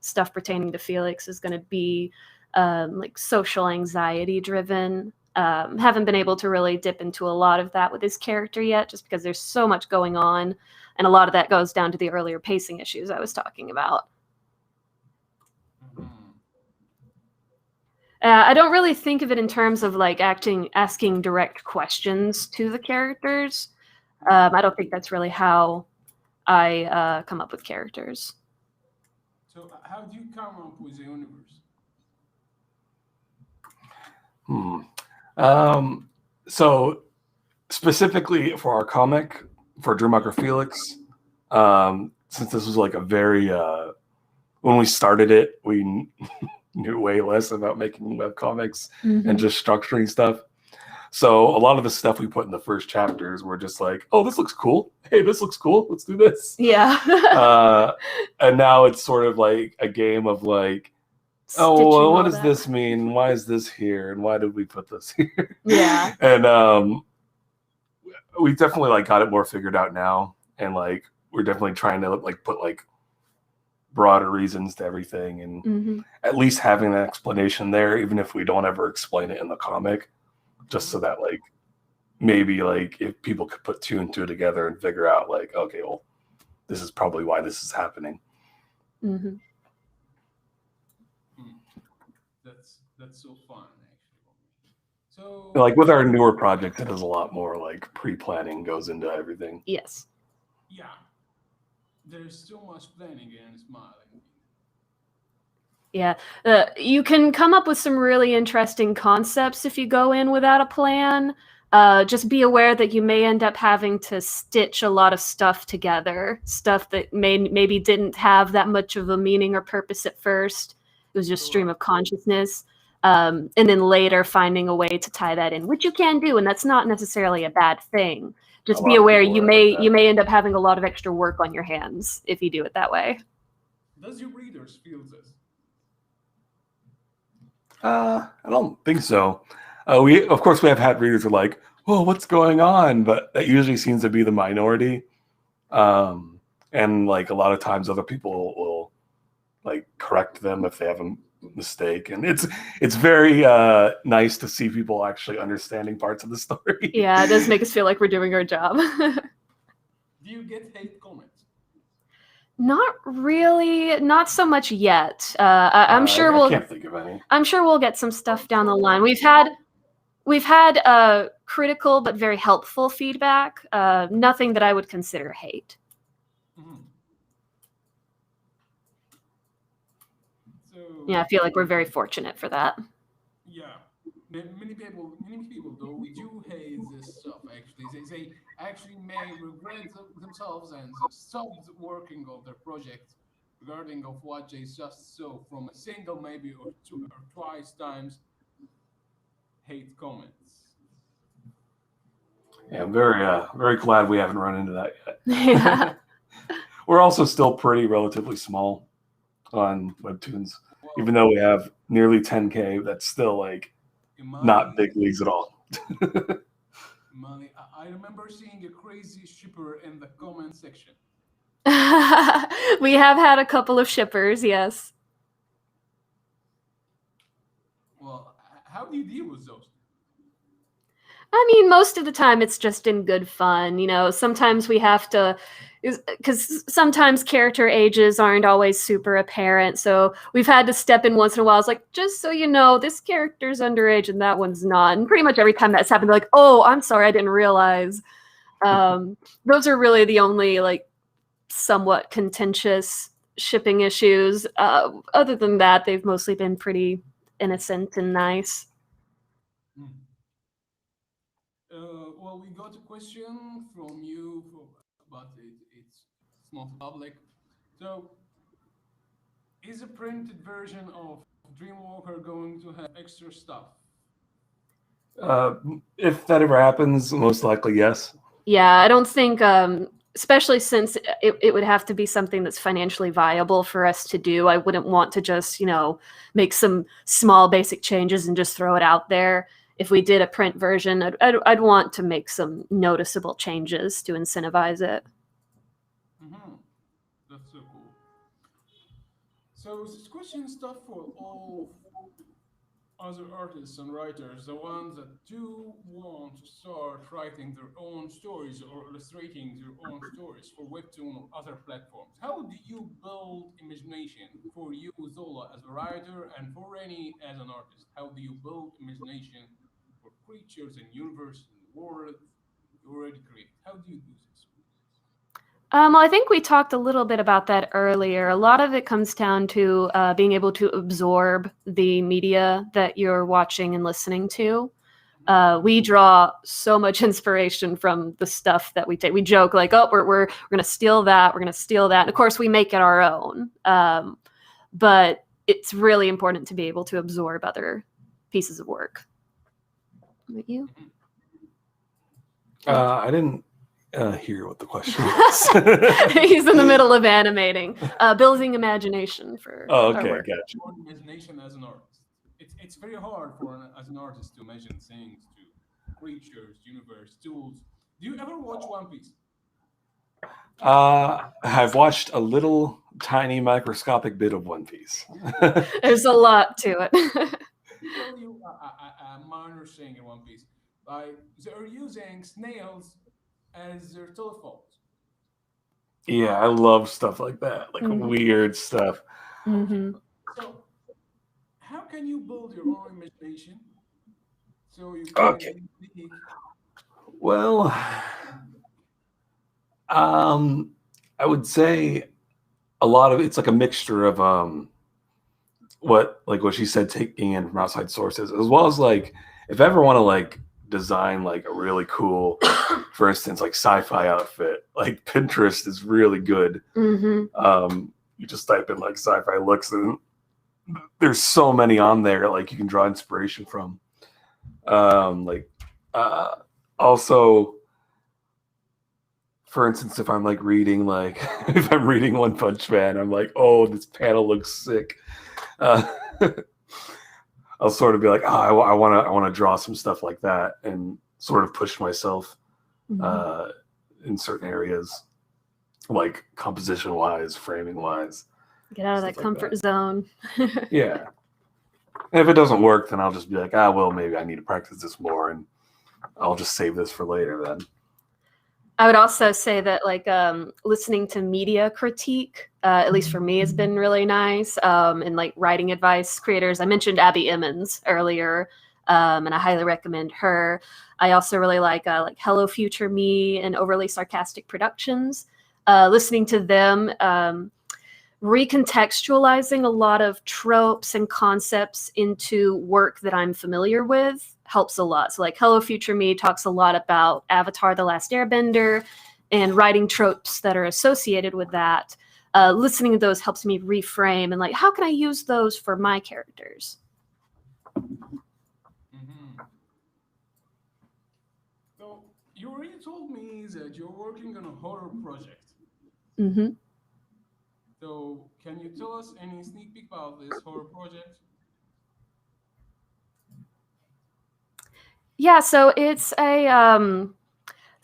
stuff pertaining to Felix is going to be like social anxiety driven. Haven't been able to really dip into a lot of that with his character yet, just because there's so much going on, and a lot of that goes down to the earlier pacing issues I was talking about. Mhm. I don't really think of it in terms of like asking direct questions to the characters. I don't think that's really how I come up with characters. So how do you come up with a universe? Hmm. So specifically for our comic for Dreamwalker Felix, since this was like a very when we started it, we knew way less about making web comics and just structuring stuff. So a lot of the stuff we put in the first chapters were just like, oh, this looks cool. Hey, this looks cool. Let's do this. Yeah. And now it's sort of like a game of like, oh, Stitching well, all what does that. this mean? Why is this here? And why did we put this here? Yeah. And we definitely like got it more figured out now. And like, we're definitely trying to like put like broader reasons to everything and Mhm. at least having an explanation there, even if we don't ever explain it in the comic, just so that like maybe like if people could put two and two together and figure out like, okay, well, this is probably why this is happening. Mhm. Hmm. That's so fun actually. So Like with our newer project, it is a lot more like pre-planning goes into everything. Yes. yeah, there's so much planning and smiling. Yeah. You can come up with some really interesting concepts if you go in without a plan. Just be aware that you may end up having to stitch a lot of stuff together, stuff that maybe didn't have that much of a meaning or purpose at first. It was just stream of consciousness. And then later finding a way to tie that in, which you can do, and that's not necessarily a bad thing. Just A be lot of aware people you are may like that. you may end up having a lot of extra work on your hands if you do it that way. Does your readers feel this? I don't think so. We of course we have had readers who are like, "Whoa, what's going on?" But that usually seems to be the minority. And like a lot of times, other people will like correct them if they have a mistake, and it's very nice to see people actually understanding parts of the story. Yeah, it does make us feel like we're doing our job. Do you get hate comments? Not really, not so much yet. I'm sure I we'll. can't think of any. I'm sure we'll get some stuff down the line. We've had critical but very helpful feedback. Nothing that I would consider hate. Mhm. So Yeah, I feel like we're very fortunate for that. yeah, many people though we do hate this stuff. Actually, they actually may regret themselves and stopped working on their project regarding of what they just saw from a single maybe or two or twice times hate comments. Yeah, I'm very glad we haven't run into that yet. Yeah. We're also still pretty relatively small on Webtoons, even Well, though we have nearly 10K. That's still like not Imani, big leagues at all. Imani, I remember seeing a crazy shipper in the comment section. We have had a couple of shippers, yes. Well, how do you deal with those? I mean, most of the time it's just in good fun. Sometimes we have to, because sometimes character ages aren't always super apparent. So we've had to step in once in a while. It's like, just so you know, this character's underage and that one's not. And pretty much every time that's happened, they're like, oh, I'm sorry, I didn't realize. Those are really the only, like, somewhat contentious shipping issues. Other than that, they've mostly been pretty innocent and nice. Hmm. Well, we got a question from you, but it's not public. So, is a printed version of Dreamwalker going to have extra stuff? Uh, if that ever happens, most likely yes. Yeah, I don't think, especially since it would have to be something that's financially viable for us to do. I wouldn't want to just, make some small basic changes and just throw it out there. If we did a print version, I'd want to make some noticeable changes to incentivize it. Mm-hmm. That's so cool. So, this question is tough for all other artists and writers, the ones that do want to start writing their own stories or illustrating their own stories for Webtoon or other platforms. How do you build imagination for you, Zola, as a writer, and for Rennie as an artist? How do you build imagination for creatures and universe and world you already create? How do you do this? Well, I think we talked a little bit about that earlier. A lot of it comes down to being able to absorb the media that you're watching and listening to. We draw so much inspiration from the stuff that we take. We joke like, "Oh, we're going to steal that. We're going to steal that." And of course, we make it our own. But it's really important to be able to absorb other pieces of work. What you? Mhm. I didn't hear what the question was. He's in the middle of animating, building imagination for Oh, our okay, work. gotcha. Your imagination as an artist. It's very hard for as an artist to imagine things, to creatures, universe, tools. Do you ever watch One Piece? I've watched a little tiny microscopic bit of One Piece. There's a lot to it. Me tell you a minor thing in One Piece. Like they're using snails as their telephones. Yeah, I love stuff like that, like Mhm. weird stuff. Hmm. So how can you build your own imagination so you can Okay, be unique? well, um, I would say a lot of it's like a mixture of what she said, taking in from outside sources, as well as like if I ever want to like design like a really cool, for instance, like sci-fi outfit, like Pinterest is really good. Hmm. You just type in like sci-fi looks, and there's so many on there like you can draw inspiration from. Like uh, also, for instance, if I'm like reading like if I'm reading One Punch Man, I'm like, oh, this panel looks sick. Uh, I'll sort of be like, oh, I want to draw some stuff like that, and sort of push myself uh, in certain areas, like composition wise, framing wise, Get out of that stuff like comfort that. zone. Yeah. And if it doesn't work, then I'll just be like, well, maybe I need to practice this more, and I'll just save this for later then. I would also say that like listening to media critique, at least for me, has been really nice. And like writing advice creators. I mentioned Abby Emmons earlier, and I highly recommend her. I also really like Hello Future Me and Overly Sarcastic Productions. Listening to them, recontextualizing a lot of tropes and concepts into work that I'm familiar with helps a lot. So like Hello Future Me talks a lot about Avatar: The Last Airbender and writing tropes that are associated with that. Listening to those helps me reframe and like, how can I use those for my characters? Mm-hmm. So you already told me that you're working on a horror project. Mm-hmm. So can you tell us any sneak peek about this horror project? Yeah, so it's a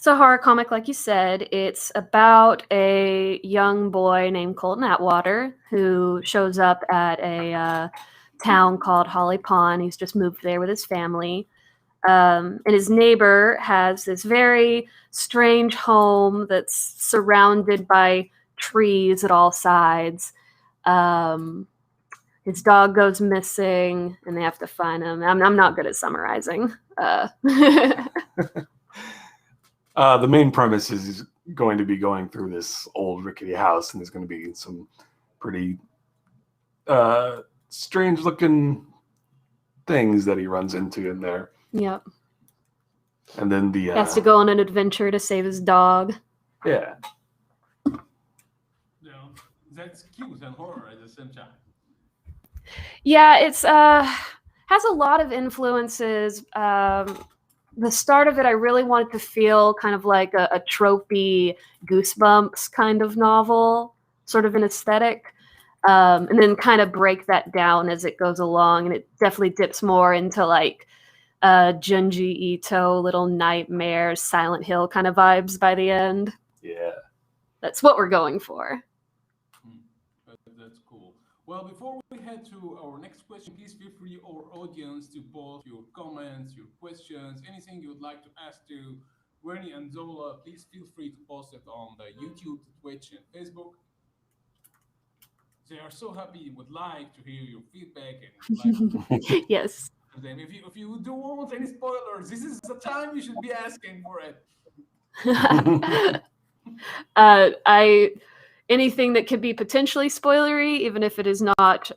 horror comic, like you said. It's about a young boy named Colton Atwater who shows up at a town called Holly Pond. He's just moved there with his family. And his neighbor has this very strange home that's surrounded by trees at all sides. Um, his dog goes missing, and they have to find him. I'm not good at summarizing. The main premise is he's going to be going through this old rickety house, and there's going to be some pretty strange looking things that he runs into in there. Yep. And then the He has to go on an adventure to save his dog. Yeah. You know, that's cute and horror at the same time. Yeah, it's has a lot of influences. The start of it, I really wanted to feel kind of like a tropey Goosebumps kind of novel, sort of an aesthetic, and then kind of break that down as it goes along. And it definitely dips more into like Junji Ito, Little Nightmares, Silent Hill kind of vibes by the end. Yeah. That's what we're going for. That's cool. Well, before we head to our next question, please feel free, our audience, to post your comments, your questions, anything you would like to ask to Renny and Zola. Please feel free to post it on the YouTube, Twitch, and Facebook. They are so happy, would like to hear your feedback and like Yes. them. If you do want any spoilers, this is the time you should be asking for it. Anything that could be potentially spoilery, even if it is not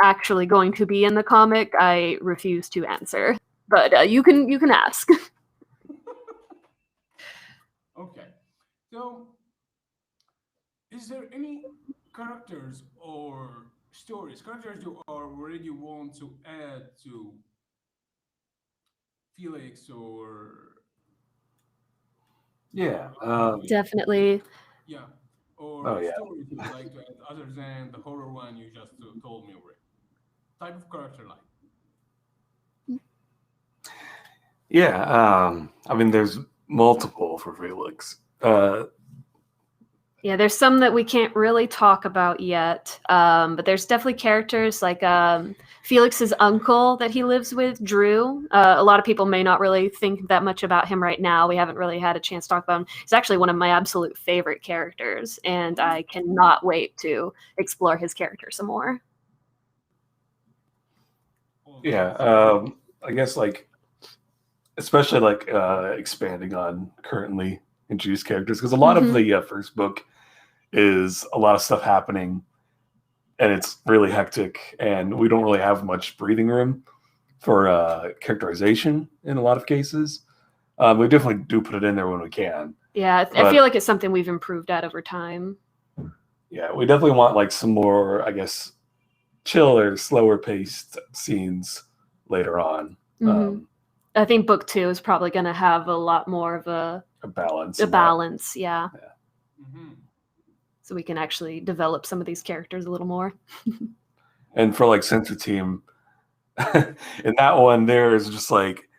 actually going to be in the comic, I refuse to answer. But you can ask. Okay. So, is there any characters or characters you already want to add to Felix or Yeah. Definitely. yeah, or yeah. stories you would like to add other than the horror one you just told me already? Type of character like. Yeah. I mean, there's multiple for Felix. Yeah, there's some that we can't really talk about yet, but there's definitely characters like Felix's uncle that he lives with, Drew. A lot of people may not really think that much about him right now. We haven't really had a chance to talk about him. He's actually one of my absolute favorite characters, and I cannot wait to explore his character some more. Yeah. I guess like, especially like expanding on currently introduced characters, because a lot of the first book is a lot of stuff happening and it's really hectic and we don't really have much breathing room for characterization in a lot of cases. We definitely do put it in there when we can. Yeah, I feel like it's something we've improved at over time. Yeah, we definitely want like some more, I guess, chiller, slower paced scenes later on. I think book 2 is probably going to have a lot more of a balance. Yeah. Mm-hmm. So we can actually develop some of these characters a little more. And for like Censor team, in that one, there is just like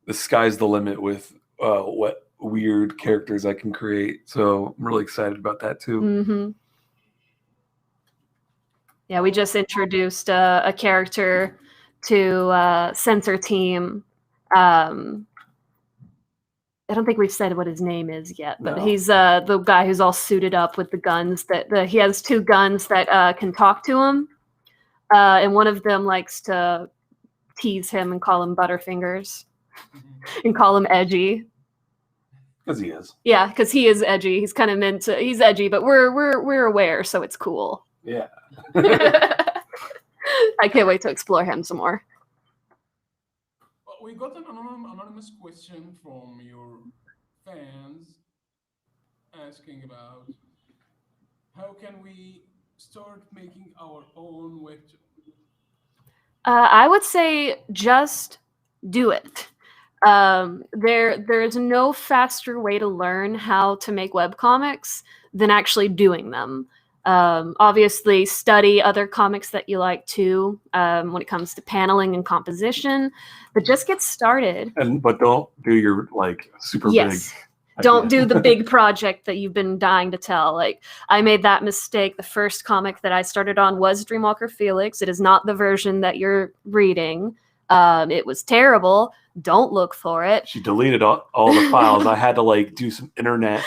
the sky's the limit with what weird characters I can create. So I'm really excited about that too. Yeah, we just introduced a character to Censor team. I don't think we've said what his name is yet, but No. he's the guy who's all suited up with the guns. He has 2 guns that can talk to him, and one of them likes to tease him and call him Butterfingers and call him edgy. Because he is. Yeah, because he is edgy. He's kind of meant to. He's edgy, but we're aware, so it's cool. Yeah. I can't wait to explore him some more. Well, we got an anonymous question from your fans asking about how can we start making our own webtoon? I would say just do it. There is no faster way to learn how to make webcomics than actually doing them. Obviously, study other comics that you like too when it comes to paneling and composition, but just get started. But don't do your like super big. Don't do the big project that you've been dying to tell. Like, I made that mistake. The first comic that I started on was Dreamwalker Felix. It is not the version that you're reading. It was terrible. Don't look for it. She deleted all the files. I had to like do some internet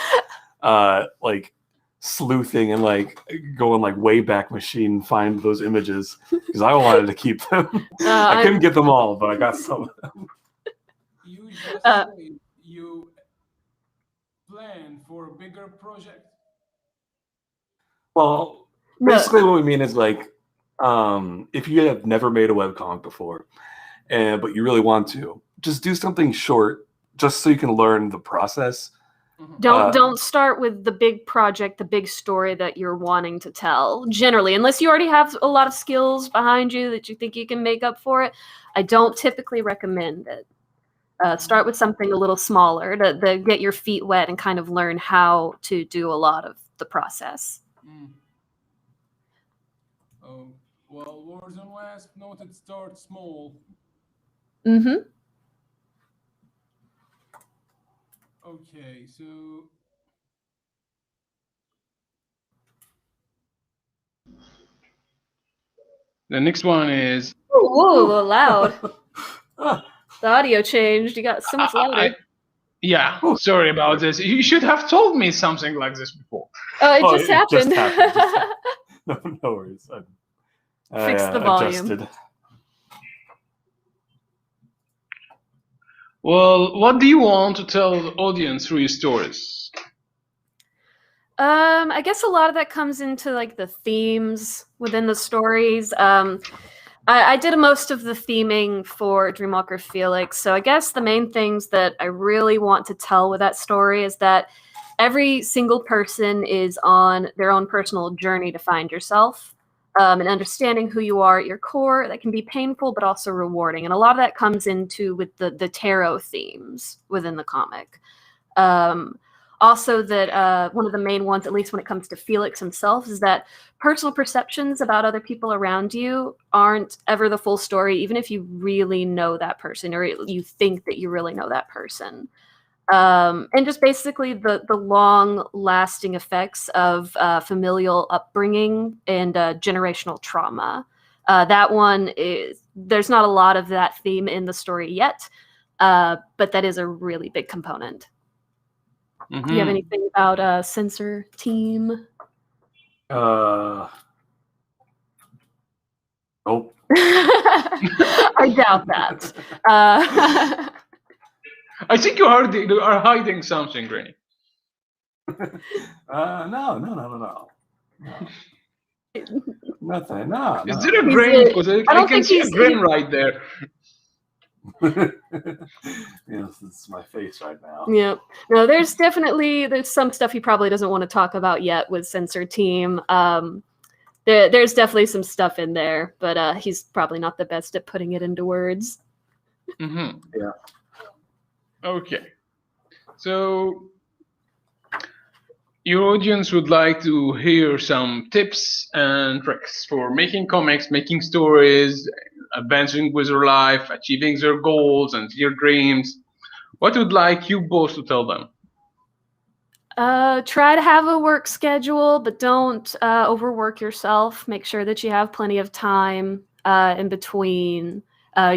like sleuthing and like go in like Wayback Machine, find those images because I wanted to keep them. I couldn't get them all, but I got some of them. You just say you plan for a bigger project? Well, basically what we mean is like if you have never made a webcomic before, but you really want to, just do something short just so you can learn the process. Don't start with the big project, the big story that you're wanting to tell. Generally, unless you already have a lot of skills behind you that you think you can make up for it, I don't typically recommend it. Start with something a little smaller to get your feet wet and kind of learn how to do a lot of the process. Oh, well, Words on Wasp noted start small. Mm-hmm. Okay, so the next one is Whoa, loud. The audio changed. You got so much louder. Yeah, sorry about this. You should have told me something like this before. Oh, it just happened. No worries. Fix the volume. Adjusted. Well, what do you want to tell the audience through your stories? I guess a lot of that comes into like the themes within the stories. I did most of the theming for Dreamwalker Felix, so I guess the main things that I really want to tell with that story is that every single person is on their own personal journey to find yourself, and understanding who you are at your core. That can be painful, but also rewarding, and a lot of that comes into with the tarot themes within the comic. Also, that one of the main ones, at least when it comes to Felix himself, is that personal perceptions about other people around you aren't ever the full story, even if you really know that person or you think that you really know that person. And just basically the long-lasting effects of familial upbringing and generational trauma. That one there's not a lot of that theme in the story yet, but that is a really big component. Mm-hmm. Do you have anything about Censor team? Nope. I doubt that. I think you are hiding something, Renny. No. Nothing. No. Is there a grin? Because I can see a grin right there. Yes, this is my face right now. Yep. No, there's some stuff he probably doesn't want to talk about yet with Censor team. There's definitely some stuff in there, but he's probably not the best at putting it into words. Mm-hmm. Yeah. Okay. So your audience would like to hear some tips and tricks for making comics, making stories, advancing with their life, achieving their goals and their dreams. What would like you both to tell them? Try to have a work schedule, but don't overwork yourself. Make sure that you have plenty of time in between.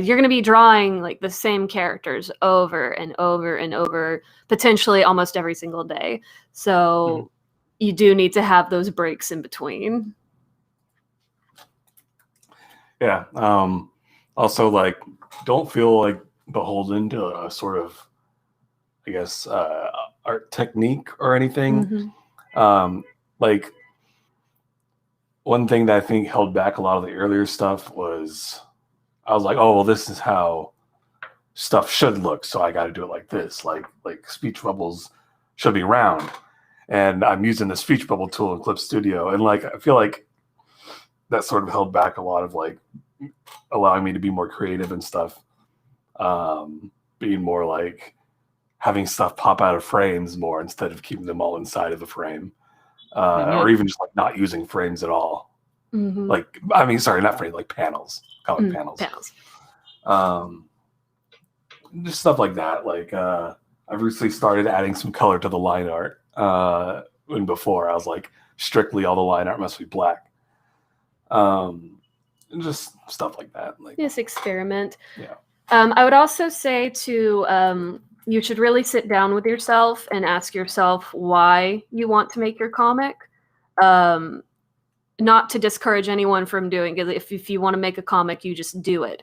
you're going to be drawing like the same characters over and over and over, potentially almost every single day. So you do need to have those breaks in between. Yeah. Also, like, don't feel like beholden to a sort of, I guess, art technique or anything. Like, one thing that I think held back a lot of the earlier stuff was I was like, oh, well, this is how stuff should look, so I got to do it like this. Like speech bubbles should be round, and I'm using the speech bubble tool in Clip Studio, and like I feel like that sort of held back a lot of like allowing me to be more creative and stuff. Being more like having stuff pop out of frames more instead of keeping them all inside of a frame, or even just like not using frames at all. Like, I mean, sorry, not frames, like panels, comic panels. Just stuff like that. Like, I've recently started adding some color to the line art. When before I was like, strictly all the line art must be black. And just stuff like that. Like, just experiment. Yeah. I would also say to you should really sit down with yourself and ask yourself why you want to make your comic. Not to discourage anyone from doing it. If you want to make a comic, you just do it.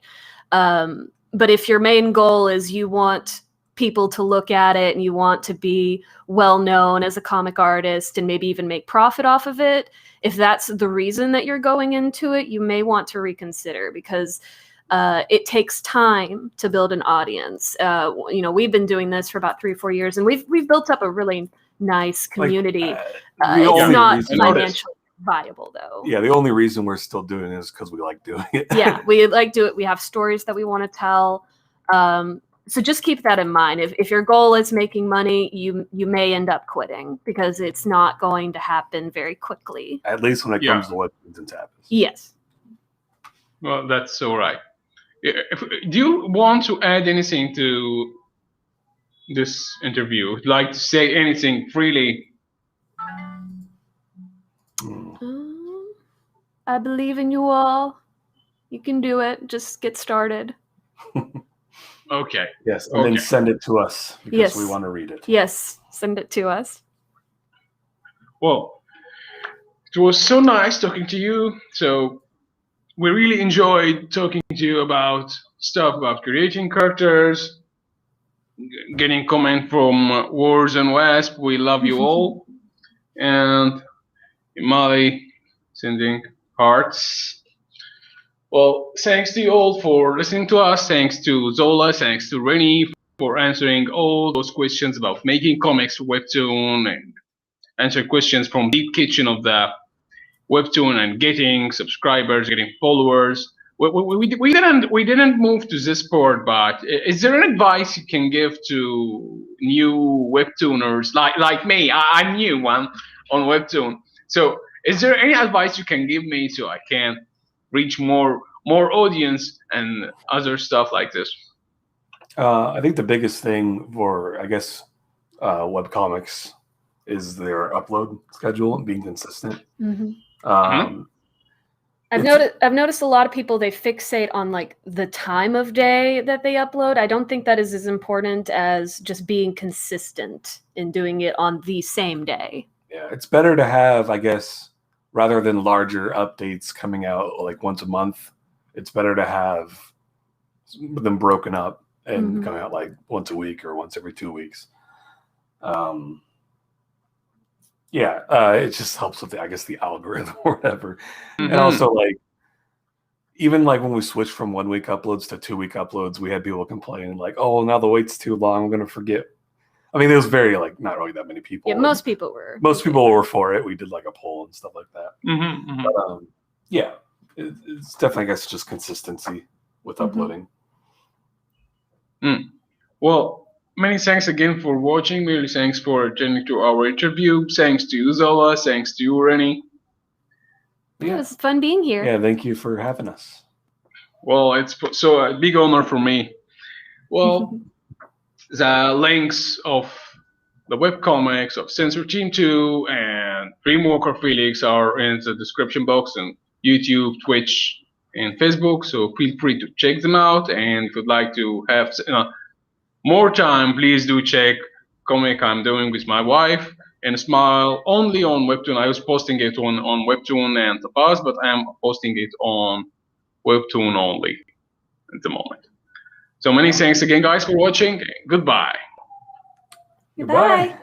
But if your main goal is you want people to look at it and you want to be well known as a comic artist and maybe even make profit off of it, if that's the reason that you're going into it, you may want to reconsider, because it takes time to build an audience. We've been doing this for about 3 or 4 years, and we've built up a really nice community. It's not financially viable, though. Yeah, the only reason we're still doing it is because we like doing it. Yeah, we like do it. We have stories that we want to tell. So just keep that in mind. If your goal is making money, you may end up quitting, because it's not going to happen very quickly. At least when it comes to Webtoons and Tapas. Yes. Well, that's all right. Do you want to add anything to this interview? Like to say anything freely? I believe in you all. You can do it. Just get started. Okay. Yes, and then send it to us, because we want to read it. Yes, send it to us. Well, it was so nice talking to you. So we really enjoyed talking to you about stuff about creating characters, getting comment from Wars and Wasp. We love you all. And Molly sending hearts. Well, thanks to you all for listening to us. Thanks to Zola, thanks to Renny for answering all those questions about making comics Webtoon and answering questions from the kitchen of the Webtoon and getting subscribers, getting followers. We didn't move to this part, but is there an advice you can give to new Webtooners like me? I'm new one on Webtoon. So is there any advice you can give me so I can reach more audience and other stuff like this? I think the biggest thing for, I guess, webcomics is their upload schedule and being consistent. I've noticed a lot of people, they fixate on like the time of day that they upload. I don't think that is as important as just being consistent in doing it on the same day. Yeah, it's better to have, I guess, rather than larger updates coming out like once a month, it's better to have them broken up and coming out like once a week or once every 2 weeks. It just helps with the algorithm or whatever. And also, like, even like when we switched from 1 week uploads to 2 week uploads, we had people complaining like, "Oh, now the wait's too long. I'm gonna forget." I mean, there was very like not really that many people. Yeah, most people were. Most people were for it. We did like a poll and stuff like that. But it's definitely, I guess, just consistency with uploading. Well, many thanks again for watching. Many thanks for attending to our interview. Thanks to you, Zola. Thanks to you, Renny. Yeah, it was fun being here. Yeah, thank you for having us. Well, it's so a big honor for me. Well, the links of the webcomics of Censor Team 2 and Dreamwalker Felix are in the description box on YouTube, Twitch, in Facebook, so feel free to check them out. And if you'd like to have more time, please do check comic I'm doing with my wife, Ensmile, only on Webtoon. I was posting it on Webtoon and the Buzz, but I am posting it on Webtoon only at the moment. So many thanks again, guys, for watching. Goodbye. Goodbye.